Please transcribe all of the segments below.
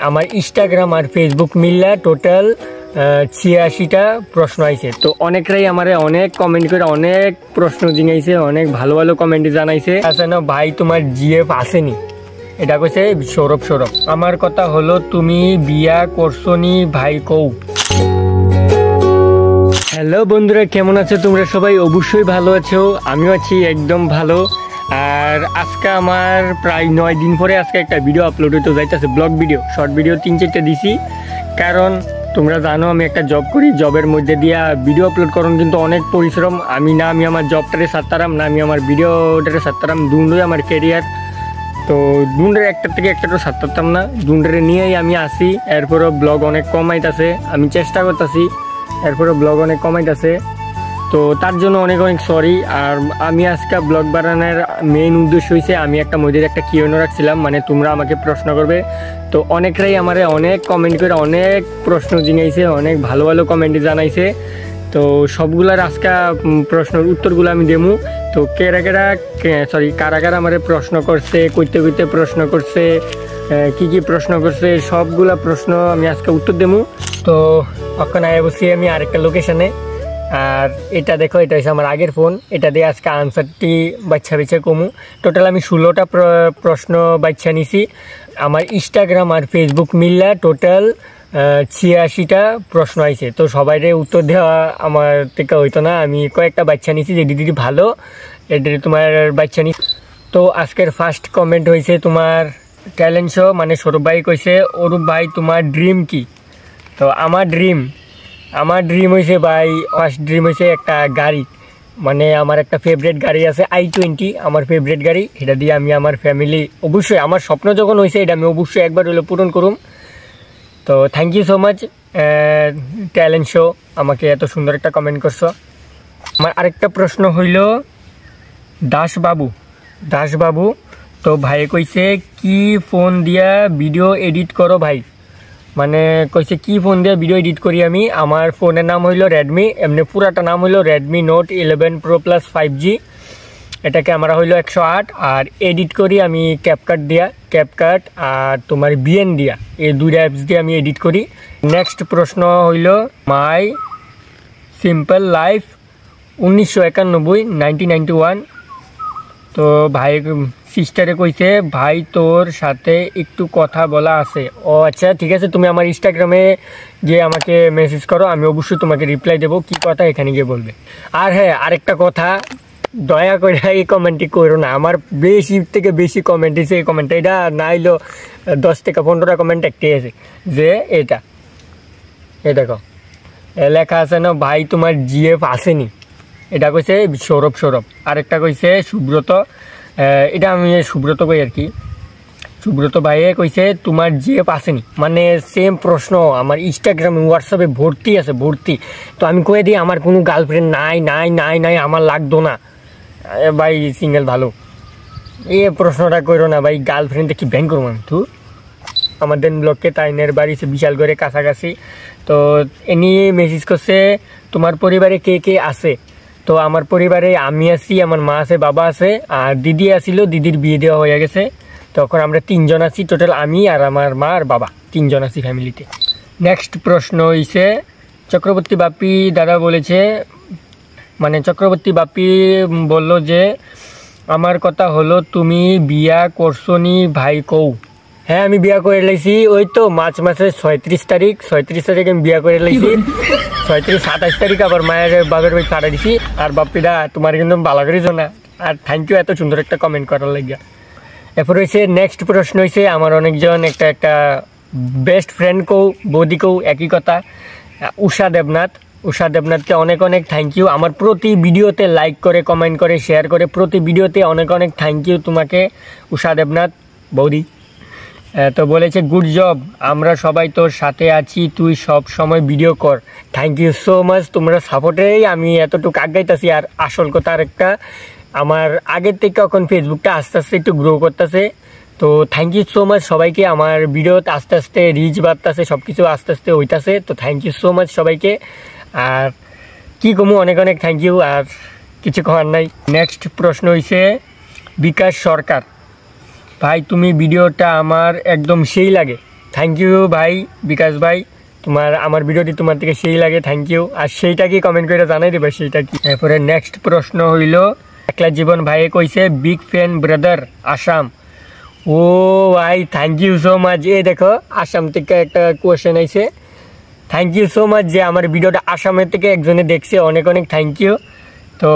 আমার ইনস্টাগ্রাম আর ফেসবুক মিললা টোটাল 86টা প্রশ্ন আইছে। তো অনেকরাই আমারে অনেক কমেন্ট করে অনেক প্রশ্ন জিগাইছে, অনেক ভালো ভালো কমেন্ট জানাইছে। আছে না ভাই তোমার জিএফ আসেনি, এটা কইছে সৌরভ। আমার কথা হলো তুমি বিয়া করছো নি ভাই কৌ। হ্যালো বন্ধুরা, কেমন আছো তোমরা সবাই? অবশ্যই ভালো আছো, আমিও আছি একদম ভালো। আর আজকে আমার প্রায় 9 দিন পরে আজকে একটা ভিডিও আপলোড হইতে যাইতেছে, ব্লগ ভিডিও, শর্ট ভিডিও 3-4টা দিছি। কারণ তোমরা জানো আমি একটা জব করি, জবের মধ্যে দিয়া ভিডিও আপলোড করুন কিন্তু অনেক পরিশ্রম। আমি আমার জবটারে ছাড়তাম না, আমি আমার ভিডিওটারে ছাড়তাম। দুন্ডই আমার ক্যারিয়ার, তো দুন্ডের একটার থেকে একটা তো ছাড়তাম না, দুন্ডারে নিয়েই আমি আসি। এরপরও ব্লগ অনেক কমাইতেছে, আমি চেষ্টা করতেছি, এরপরে ব্লগ অনেক কমাইতেছে, তো তার জন্য অনেক সরি। আর আমি আজকে ব্লগ বানানোর মেইন উদ্দেশ্য হয়েছে আমি একটা মধ্যে একটা কিউএনএ রাখছিলাম, মানে তোমরা আমাকে প্রশ্ন করবে। তো অনেকরাই আমারে অনেক কমেন্ট করে অনেক প্রশ্ন জিগাইছে, অনেক ভালো ভালো কমেন্ট জানাইছে। তো সবগুলার আজকে প্রশ্নের উত্তরগুলো আমি দেবো। তো কারা কারা আমারে প্রশ্ন করছে, কইতে প্রশ্ন করছে, কি প্রশ্ন করছে, সবগুলা প্রশ্ন আমি আজকে উত্তর দেবো। তো এখন আয় বসি আমি আরেকটা লোকেশনে। আর এটা দেখো, এটা হচ্ছে আমার আগের ফোন, এটা দিয়ে আজকে আনসারটি বাচ্চা কমু। টোটাল আমি 16টা প্রশ্ন বাচ্চা নিছি। আমার ইনস্টাগ্রাম আর ফেসবুক মিললা টোটাল 86টা প্রশ্ন আইছে। তো সবাইরে উত্তর দেওয়া আমার থেকে হইতো না, আমি কয়েকটা বাচ্চা নিছি যে দিদি ভালো এটা তোমার বাচ্চা নিছি। তো আজকের ফার্স্ট কমেন্ট হয়েছে তোমার ট্যালেন্ট শো, মানে সৌরভ ভাই কইছে অরূপ ভাই তোমার ড্রিম কি? তো আমার ড্রিম হয়েছে ভাই, ফার্স্ট ড্রিম হয়েছে একটা গাড়ি, মানে আমার একটা ফেভারিট গাড়ি আছে i20, আমার ফেভারিট গাড়ি। এটা দিয়ে আমি আমার ফ্যামিলি, অবশ্যই আমার স্বপ্ন যখন হয়েছে এটা আমি অবশ্যই একবার হলে পূরণ করুম। তো thank you so much talent show, আমাকে এত সুন্দর একটা কমেন্ট করছো। আমার আরেকটা প্রশ্ন হইল দাসবাবু, তো ভাই কইছে কি ফোন দিয়া ভিডিও এডিট করো ভাই? মানে কইছে কি ফোন দিয়ে ভিডিও এডিট করি আমি। আমার ফোনের নাম হইল রেডমি, এমনি পুরাটা নাম হইল Redmi note 11 pro plus 5G। এটা ক্যামেরা হইল 108, আর এডিট করি আমি ক্যাপকাট আর তোমার বিএন দিয়া, এই দুইটা অ্যাপস দিয়ে আমি এডিট করি। নেক্সট প্রশ্ন হইল মাই সিম্পল লাইফ 1991। তো ভাই সিস্টারে কইছে ভাই তোর সাথে একটু কথা বলা আছে। ও আচ্ছা ঠিক আছে, তুমি আমার ইনস্টাগ্রামে গিয়ে আমাকে মেসেজ করো, আমি অবশ্যই তোমাকে রিপ্লাই দেবো, কি কথা এখানে গিয়ে বলবে। আর হ্যাঁ, আরেকটা কথা, দয়া করে এই কমেন্টটি করো না, আমার বেশি থেকে বেশি কমেন্ট দিয়েছে এই কমেন্টটা, এটা না হইলো 10 থেকে 15টা কমেন্ট একটি আছে যে এটা দেখো লেখা আছে না ভাই তোমার জিএফ আসেনি, এটা কইছে সৌরভ। আরেকটা কইছে সুব্রত, এটা আমি সুব্রত কই আর কি, সুব্রত ভাইয়ে কইছে তোমার জিএফ আসেনি, মানে সেম প্রশ্ন আমার ইনস্টাগ্রামে হোয়াটসঅ্যাপে ভর্তি আছে, ভর্তি। তো আমি কয়ে দিই আমার কোনো গার্লফ্রেন্ড নাই, আমার লাগতো না ভাই, সিঙ্গেল ভালো। এই প্রশ্নটা করো না ভাই, গার্লফ্রেন্ডে কি ব্যাং করবো আমি? তো আমাদের ব্লককে তাইনের বাড়ি বিশাল করে কাছাকাছি। তো এনি মেসেজ করছে তোমার পরিবারে কে কে আছে? তো আমার পরিবারে আমি আছি, আমার মা আছে, বাবা আছে, আর দিদি আসিল, দিদির বিয়ে দেওয়া হয়ে গেছে। তখন আমরা 3 জন আছি টোটাল, আমি আর আমার মা আর বাবা 3 জন আছি ফ্যামিলিতে। নেক্সট প্রশ্ন হইছে চক্রবর্তী বাপি দাদা বলেছে, মানে চক্রবর্তী বাপি বলল যে আমার কথা হলো তুমি বিয়া করছো নি ভাই কৌ? হ্যাঁ আমি বিয়া করে লাইছি, ওই তো মার্চ মাসের 36 তারিখ আমি বিয়া করে লাইছি। 27 তারিখ আবার মায়ের বাবার বাড়ি কাটা দিছি। আর বাপিদা তোমার কিন্তু ভালো করেছো না, আর থ্যাংক ইউ এত সুন্দর একটা কমেন্ট করার লাগিয়া। এরপর হয়েছে নেক্সট প্রশ্ন হয়েছে আমার অনেকজন একটা বেস্ট ফ্রেন্ড কৌ বৌদি কৌ একই কথা, উষা দেবনাথকে অনেক থ্যাংক ইউ। আমার প্রতি ভিডিওতে লাইক করে, কমেন্ট করে, শেয়ার করে, প্রতি ভিডিওতে অনেক থ্যাংক ইউ তোমাকে উষা দেবনাথ বৌদি। তো বলেছে গুড জব, আমরা সবাই তোর সাথে আছি, তুই সব সময় ভিডিও কর। থ্যাংক ইউ সো মাচ, তোমরা সাপোর্টেই আমি এতটুকু আগাইতেছি। আর আসল কথা আরেকটা, আমার আগের থেকে এখন ফেসবুকটা আস্তে আস্তে একটু গ্রো করতেছে। তো থ্যাংক ইউ সো মাচ সবাইকে, আমার ভিডিওতে আস্তে আস্তে রিচ বাড়তেছে, সব কিছু আস্তে আস্তে হইতাছে। তো থ্যাংক ইউ সো মাচ সবাইকে, আর কি কমু অনেক থ্যাংক ইউ, আর কিছু করার নাই। নেক্সট প্রশ্ন হইছে বিকাশ সরকার, ভাই তুমি ভিডিওটা আমার একদম সেই লাগে, থ্যাংক ইউ ভাই বিকাশ ভাই, তোমার আমার ভিডিওটি তোমার থেকে সেই লাগে, থ্যাংক ইউ। আর সেইটা কি কমেন্ট করে জানাই দেবে সেইটা কি। এরপরে নেক্সট প্রশ্ন হইল একলা জীবন ভাইয়ে কইছে বিগ ফ্যান ব্রাদার আসাম। ও ভাই থ্যাংক ইউ সো মাচ। এ দেখো আসাম থেকে একটা কোয়েশ্চেন আইছে, থ্যাংক ইউ সো মাচ যে আমার ভিডিওটা আসামের থেকে একজনে দেখছে, অনেক অনেক থ্যাংক ইউ। তো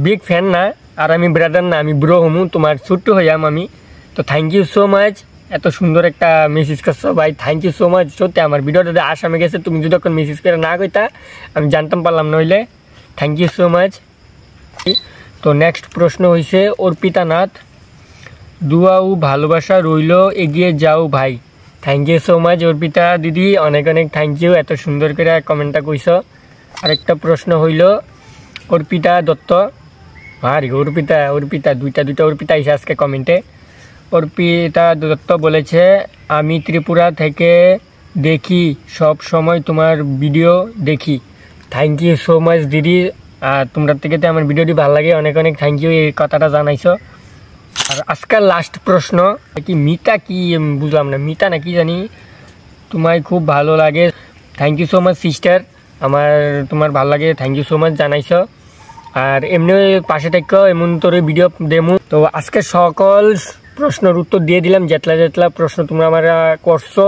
বিগ ফ্যান না, আর আমি ব্রাদার না, আমি ব্রো হমু, তোমার ছোট্ট হইয়াম আমি। তো থ্যাংক ইউ সো মাচ, এত সুন্দর একটা মেসেজ করছো ভাই, থ্যাংক ইউ সো মাচ। সত্যি আমার ভিডিওটা আসামে গেছে, তুমি যদি তখন মেসেজ করে না কইতা আমি জানতাম পারলাম নইলে। Thank you so much. তো নেক্সট প্রশ্ন হইছে অর্পিতা নাথ, দুয়া ও ভালোবাসা রইল, এগিয়ে যাও ভাই। Thank you so much Arpita দিদি, অনেক অনেক থ্যাংক ইউ, এত সুন্দর করে কমেন্টটা কইছো। আরেকটা প্রশ্ন হইল অর্পিতা দত্ত, আরে অর্পিতা দুইটা অর্পিতা আইসে আজকে কমেন্টে। অর্পিতা দত্ত বলেছে আমি ত্রিপুরা থেকে দেখি, সব সময় তোমার ভিডিও দেখি। থ্যাংক ইউ সো মাচ দিদি, আর তোমরা থেকে তো আমার ভিডিওটি ভালো লাগে, অনেক অনেক থ্যাংক ইউ এই কথাটা জানাইছো। আর আজকাল লাস্ট প্রশ্ন কি মিতা, কি বুঝলাম না, মিতা না কি জানি, তোমায় খুব ভালো লাগে। Thank you so much sister, আমার তোমার ভালো লাগে, থ্যাংক ইউ সো মাচ জানাইছো। আর এমনি পাশে থেকে এমন তোর ভিডিও দেমু। তো আজকে সকল প্রশ্নের উত্তর দিয়ে দিলাম, যেতলা প্রশ্ন তোমরা আমার করছো,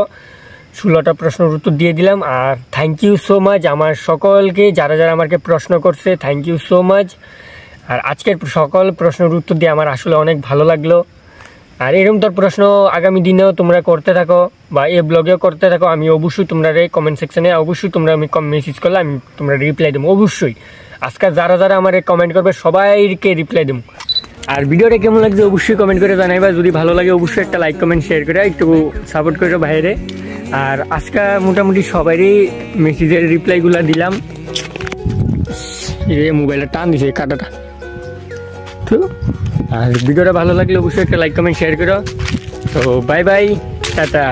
16টা প্রশ্নের উত্তর দিয়ে দিলাম। আর থ্যাংক ইউ সো মাচ আমার সকলকে, যারা যারা আমাকে প্রশ্ন করছে, থ্যাংক ইউ সো মাচ। আর আজকের সকল প্রশ্নের উত্তর দিয়ে আমার আসলে অনেক ভালো লাগলো। আর এরকম তোর প্রশ্ন আগামী দিনেও তোমরা করতে থাকো, বা এই ব্লগেও করতে থাকো। আমি অবশ্যই তোমরা কমেন্ট সেকশনে অবশ্যই তোমরা আমি মেসেজ করলে আমি তোমরা রিপ্লাই দেবো অবশ্যই। আজকে যারা যারা আমার কমেন্ট করবে সবাইকে রিপ্লাই দেবো। আর ভিডিওটা কেমন লাগছে অবশ্যই কমেন্ট করে জানাইবা, যদি ভালো লাগে অবশ্যই একটা লাইক কমেন্ট শেয়ার করে একটু সাপোর্ট করো বাইরে। আর আজকে মোটামুটি সবারই মেসেজের রিপ্লাইগুলো দিলাম। মোবাইলটা টান দিছে কাটাটা। আর ভিডিওটা ভালো লাগলে অবশ্যই একটা লাইক কমেন্ট শেয়ার করো। তো বাই বাই, টাটা।